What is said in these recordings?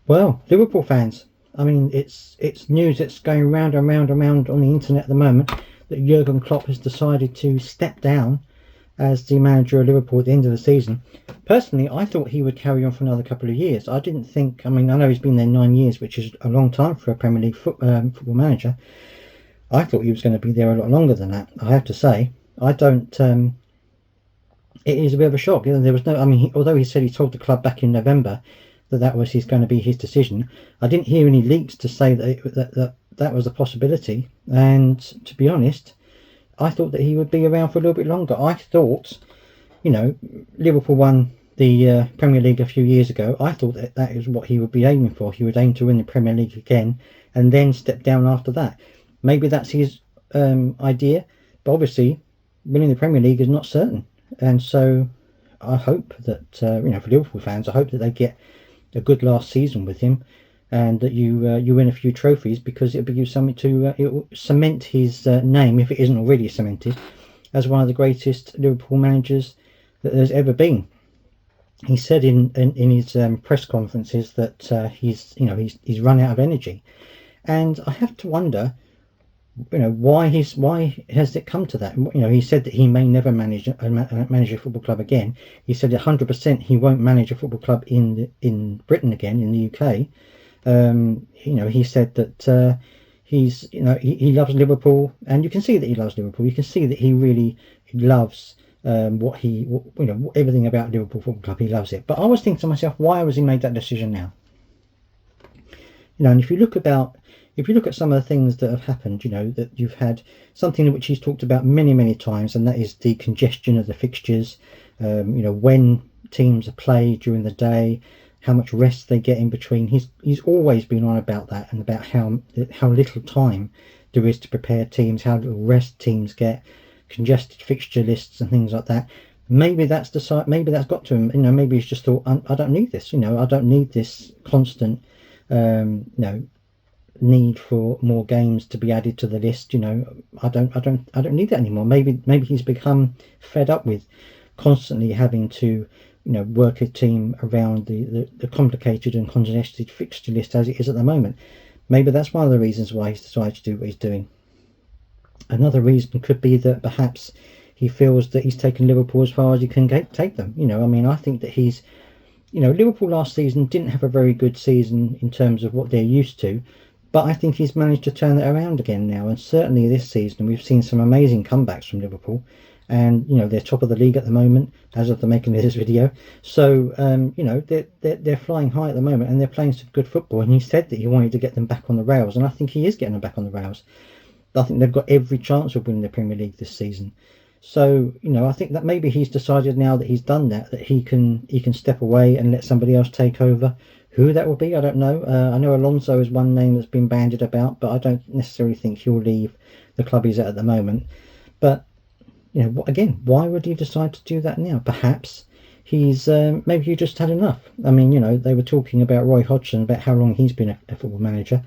Well, Liverpool fans, I mean, it's news that's going round and round and round on the internet at the moment that Jurgen Klopp has decided to step down as the manager of Liverpool at the end of the season. Personally, I thought he would carry on for another couple of years. I didn't think. I mean, I know he's been there 9 years, which is a long time for a Premier League football manager. I thought he was going to be there a lot longer than that. I have to say, I don't. It is a bit of a shock. There was no. I mean, although he said he told the club back in November that that was going to be his decision, I didn't hear any leaks to say that was a possibility. And to be honest, I thought that he would be around for a little bit longer. I thought, Liverpool won the Premier League a few years ago. I thought that is what he would be aiming for. He would aim to win the Premier League again and then step down after that. Maybe that's his idea, but obviously winning the Premier League is not certain. And so I hope that, for Liverpool fans, I hope that they get a good last season with him, and that you win a few trophies, because it'll give you something to it will cement his name, if it isn't already cemented, as one of the greatest Liverpool managers that there's ever been. He said in his press conferences that he's run out of energy, and I have to wonder, why has it come to that? He said that he may never manage a football club again. He said 100% he won't manage a football club in Britain again, in the UK. He said that he loves Liverpool, and you can see that he loves Liverpool. You can see that he really loves everything about Liverpool Football Club. He loves it. But I was thinking to myself, why has he made that decision now? And if you look at some of the things that have happened, that you've had something which he's talked about many, many times, and that is the congestion of the fixtures. When teams are played during the day, how much rest they get in between. He's always been on about that, and about how little time there is to prepare teams, how little rest teams get, congested fixture lists and things like that. Maybe that's got to him. Maybe he's just thought, I don't need this. I don't need this constant need for more games to be added to the list. I don't need that anymore. Maybe he's become fed up with constantly having to work a team around the complicated and congested fixture list as it is at the moment. Maybe that's one of the reasons why he's decided to do what he's doing. Another reason could be that perhaps he feels that he's taken Liverpool as far as he can take them. I think that Liverpool last season didn't have a very good season in terms of what they're used to, but I think he's managed to turn it around again now. And certainly this season we've seen some amazing comebacks from Liverpool, and they're top of the league at the moment as of the making of this video. So they're flying high at the moment, and they're playing some good football. And he said that he wanted to get them back on the rails, and I think he is getting them back on the rails. I think they've got every chance of winning the Premier League this season. So I think that maybe he's decided now that he's done that he can step away and let somebody else take over. Who that will be, I don't know. I know Alonso is one name that's been bandied about, but I don't necessarily think he'll leave the club he's at the moment. But again, why would he decide to do that now? Perhaps he's maybe he just had enough. I mean, they were talking about Roy Hodgson, about how long he's been a football manager.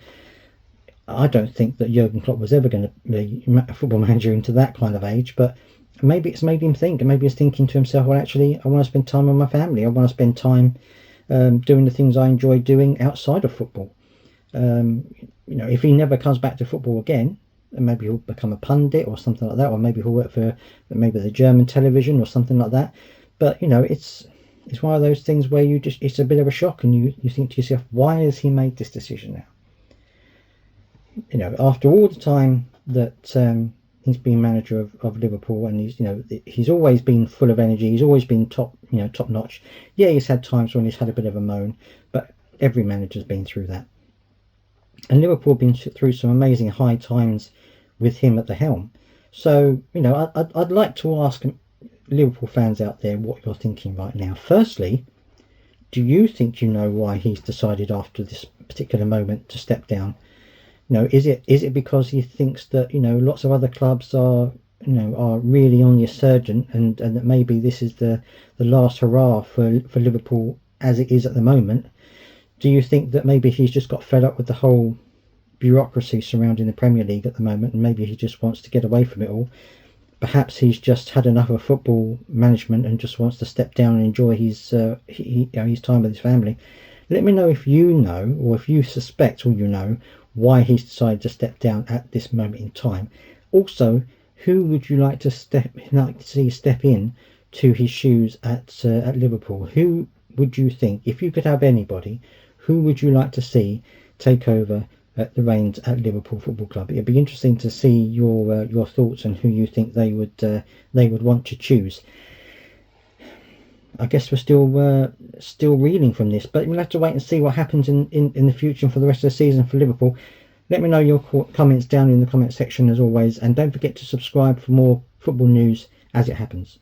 I don't think that Jurgen Klopp was ever going to be a football manager into that kind of age, but maybe it's made him think, and maybe he's thinking to himself, well, actually, I want to spend time with my family. I want to spend time doing the things I enjoy doing outside of football. If he never comes back to football again, maybe he'll become a pundit or something like that, or maybe he'll work for maybe the German television or something like that. But it's one of those things where it's a bit of a shock, and you think to yourself, why has he made this decision now? After all the time that he's been manager of Liverpool, and he's always been full of energy. He's always been top notch. Yeah, he's had times when he's had a bit of a moan, but every manager's been through that. And Liverpool have been through some amazing high times with him at the helm. So I'd like to ask Liverpool fans out there what you're thinking right now. Firstly, do you think why he's decided after this particular moment to step down? Is it because he thinks that lots of other clubs are really on the ascendant, and that maybe this is the last hurrah for Liverpool as it is at the moment? Do you think that maybe he's just got fed up with the whole bureaucracy surrounding the Premier League at the moment, and maybe he just wants to get away from it all? Perhaps he's just had enough of football management and just wants to step down and enjoy his time with his family. Let me know if you know, or if you suspect or you know, why he's decided to step down at this moment in time. Also, who would you like to see step in to his shoes at Liverpool? Who would you think, if you could have anybody, who would you like to see take over the reins at Liverpool Football Club? It'd be interesting to see your thoughts on who you think they would want to choose. I guess we're still reeling from this, but we'll have to wait and see what happens in the future and for the rest of the season for Liverpool. Let me know your comments down in the comment section as always, and don't forget to subscribe for more football news as it happens.